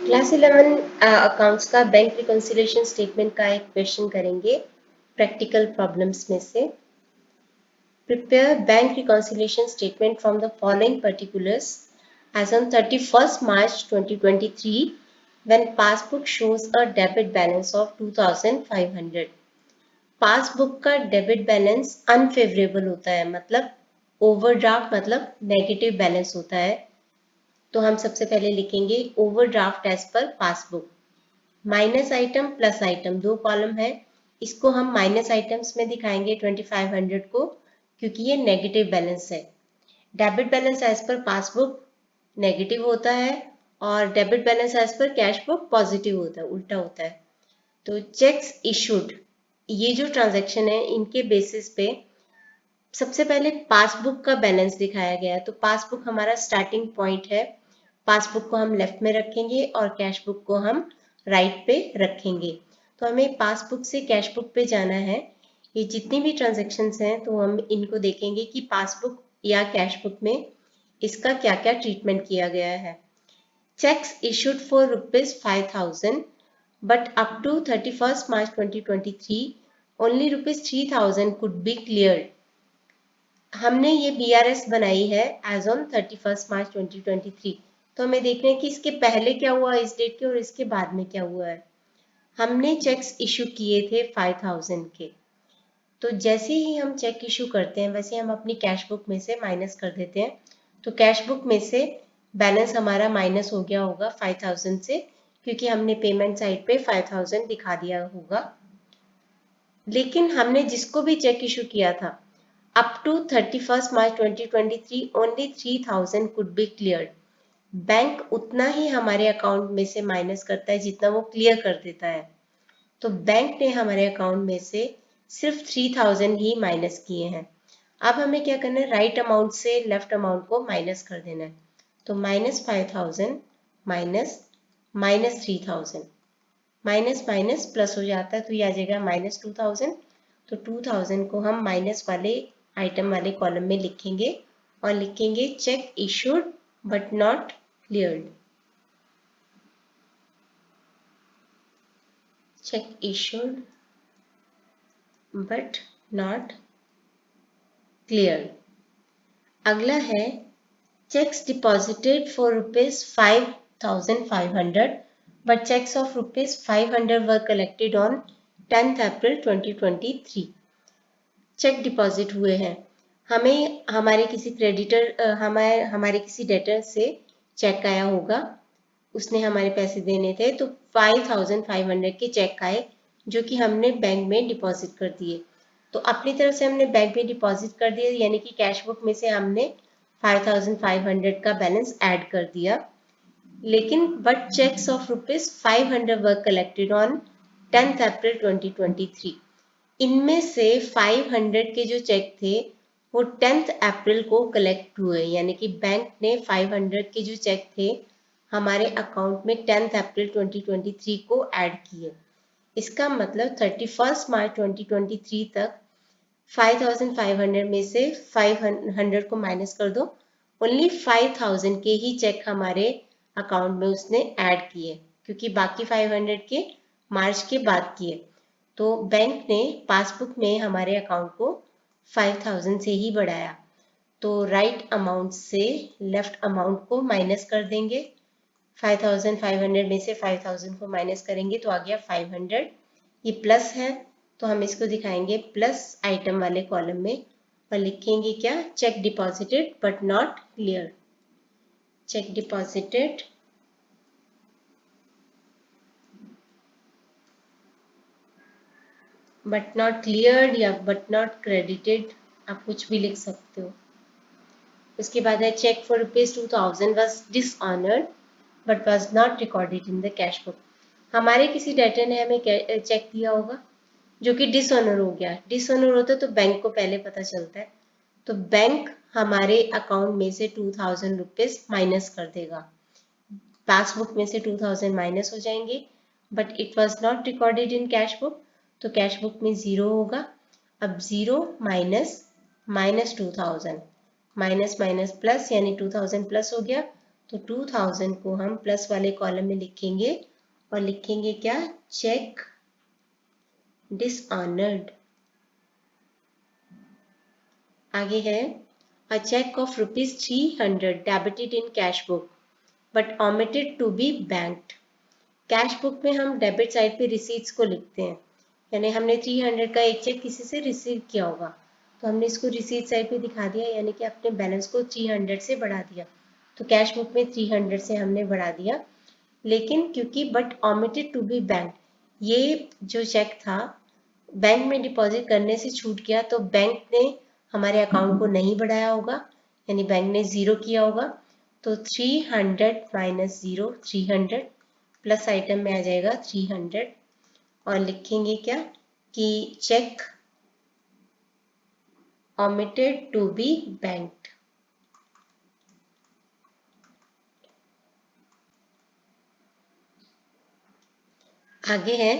Class 11 accounts का bank reconciliation statement का एक क्वेश्चन करेंगे प्रैक्टिकल प्रॉब्लम्स में से। Prepare bank reconciliation statement from the following particulars as on 31st March 2023 when passbook shows a debit balance of 2500। Passbook का debit balance unfavourable होता है, मतलब ओवरड्राफ्ट मतलब नेगेटिव बैलेंस होता है। तो हम सबसे पहले लिखेंगे overdraft as per passbook. Minus item plus item दो कॉलम है, इसको हम माइनस आइटम्स में दिखाएंगे 2500 को, क्योंकि ये नेगेटिव बैलेंस है। Debit balance as per passbook negative होता है और debit balance as per cash book positive होता है, उल्टा होता है। तो चेक्स इशूड, ये जो ट्रांजैक्शन है इनके बेसिस पे सबसे पहले पासबुक का बैलेंस दिखाया गया है। तो पासबुक हमारा स्टार्टिंग पॉइंट है, पासबुक को हम लेफ्ट में रखेंगे और कैश बुक को हम राइट पे रखेंगे। तो हमें पासबुक से कैश बुक पे जाना है। ये जितनी भी ट्रांजेक्शन्स हैं तो हम इनको देखेंगे कि पासबुक या कैश बुक में इसका क्या क्या ट्रीटमेंट किया गया है। Cheques issued for ₹5000 but up to 31st March 2023 only ₹3000 could be cleared। हमने ये BRS बनाई है एज ऑन 31st March 2023। तो हमें देखना है कि इसके पहले क्या हुआ इस डेट के और इसके बाद में क्या हुआ है। हमने चेक्स इशू किए थे 5000 के, तो जैसे ही हम चेक इशू करते हैं वैसे हम अपनी कैश बुक में से माइनस कर देते हैं। तो कैश बुक में से बैलेंस हमारा माइनस हो गया होगा 5000 से, क्योंकि हमने पेमेंट साइड पे 5000 दिखा दिया होगा। लेकिन हमने जिसको भी चेक इशू किया था up to 31st March 2023 only 3000 could be cleared. Bank उतना ही हमारे अकाउंट में से माइनस करता है जितना वो क्लियर कर देता है। तो बैंक ने हमारे अकाउंट में से सिर्फ 3000 ही माइनस किए हैं। अब हमें क्या करना है, राइट अमाउंट से लेफ्ट अमाउंट को माइनस कर देना है। तो -5000 माइनस -3000, माइनस माइनस प्लस हो जाता है तो ये आ जाएगा -2000। तो 2000 को हम माइनस वाले आइटम वाले कॉलम में लिखेंगे और लिखेंगे check issued but not cleared. Check issued but not cleared. अगला है checks deposited for ₹5500 but checks of ₹500 were collected on 10th April 2023। Cheque deposit हुए हैं, हमें हमारे किसी क्रेडिटर हमारे किसी डेटर से चेक आया होगा, उसने हमारे पैसे देने थे, तो 5500 के चेक आए जो कि हमने बैंक में डिपॉजिट कर दिए। तो अपनी तरफ से हमने बैंक में डिपॉजिट कर दिया, यानी कि कैश बुक में से हमने 5500 का बैलेंस ऐड कर दिया। लेकिन but cheques of ₹500 were collected on 10th April 2023। इनमें से 500 के जो चेक थे वो 10th अप्रैल को कलेक्ट हुए, यानी कि बैंक ने 500 के जो चेक थे हमारे अकाउंट में 10th अप्रैल 2023 को ऐड किए। इसका मतलब 31st मार्च 2023 तक 5500 में से 500 को माइनस कर दो, ओनली 5000 के ही चेक हमारे अकाउंट में उसने ऐड किए, क्योंकि बाकी 500 के मार्च के बाद किए। तो बैंक ने पासबुक में हमारे अकाउंट को 5000 से ही बढ़ाया। तो राइट अमाउंट से लेफ्ट अमाउंट को माइनस कर देंगे। 5500 में से 5000 को माइनस करेंगे तो आ गया 500। ये प्लस है तो हम इसको दिखाएंगे प्लस आइटम वाले कॉलम में और लिखेंगे क्या, cheque deposited but not clear. Cheque deposited but not cleared या बट नॉट क्रेडिटेड, आप कुछ भी लिख सकते हो। उसके बाद है cheque for ₹2000 was dishonoured but was not recorded in the cash book. हमारे किसी डेटर ने हमें चेक दिया होगा जो कि डिसऑनर हो गया। डिसऑनर होता तो बैंक को पहले पता चलता है, तो बैंक हमारे अकाउंट में से ₹2000 माइनस कर देगा। पासबुक में से 2000 माइनस हो जाएंगे but it was not recorded in cash book, तो कैश बुक में 0 होगा। अब 0 माइनस -2000, माइनस माइनस प्लस यानी 2000 प्लस हो गया, तो 2000 को हम प्लस वाले कॉलम में लिखेंगे और लिखेंगे क्या, चेक डिसऑनर्ड। आगे है, a cheque of ₹300 debited in cash book but omitted to be banked. Cash book में हम डेबिट साइड पे रिसीट्स को लिखते हैं, यानी हमने 300 का एक चेक किसी से रिसीव किया होगा तो हमने इसको रिसीट साइड पे दिखा दिया, यानी कि अपने बैलेंस को 300 से बढ़ा दिया। तो कैश बुक में 300 से हमने बढ़ा दिया, लेकिन क्योंकि but omitted to be bank, ये जो चेक था बैंक में डिपॉजिट करने से छूट गया, तो बैंक ने हमारे अकाउंट को नहीं बढ़ाया होगा, यानी बैंक ने ज़ीरो किया होगा। तो 300 माइनस ज़ीरो 300, प्लस आइटम में आ जाएगा 300 और लिखेंगे क्या कि cheque omitted to be banked. आगे है,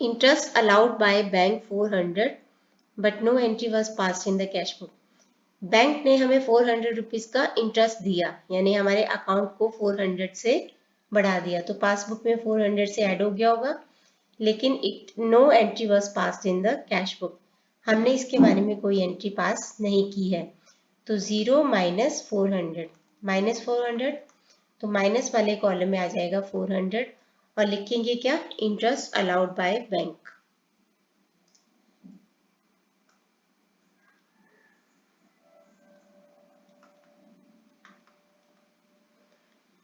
interest allowed by bank 400 but no entry was passed in the cash book. Bank ने हमें 400 रुपीज़ का इंटरेस्ट दिया, यानी हमारे अकाउंट को 400 से बढ़ा दिया, तो पासबुक में 400 से ऐड हो गया होगा, लेकिन no entry was passed in the cash book, हमने इसके बारे में कोई एंट्री पास नहीं की है। तो 0 माइनस 400 माइनस 400, तो माइनस वाले कॉलम में आ जाएगा 400 और लिखेंगे क्या, इंटरेस्ट अलाउड बाय बैंक।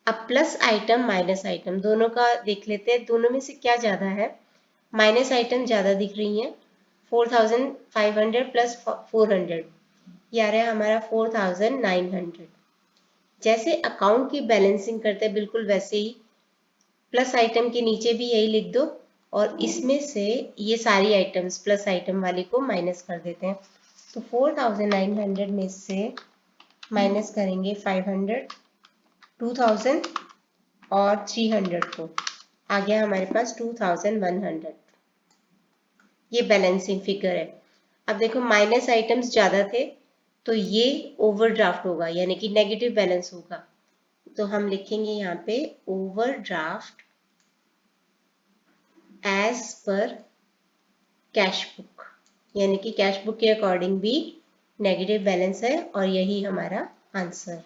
अब प्लस आइटम माइनस आइटम दोनों का देख लेते हैं, दोनों में से क्या ज़्यादा है। माइनस आइटम ज़्यादा दिख रही है, 4500 प्लस 400, ये आ रहा है हमारा 4900। जैसे अकाउंट की बैलेंसिंग करते हैं बिल्कुल वैसे ही प्लस आइटम के नीचे भी यही लिख दो और इसमें से ये सारी आइटम्स प्लस आइटम वाली को माइनस कर देते हैं। तो 4900 में से माइनस करेंगे 500, 2000 और 300 को, आ गया हमारे पास 2100। ये बैलेंसिंग फिगर है। अब देखो माइनस आइटम्स ज़्यादा थे तो ये ओवरड्राफ्ट होगा, यानी कि नेगेटिव बैलेंस होगा, तो हम लिखेंगे यहाँ पे overdraft as per cash book, यानी कि कैश बुक के अकॉर्डिंग भी नेगेटिव बैलेंस है और यही हमारा आंसर।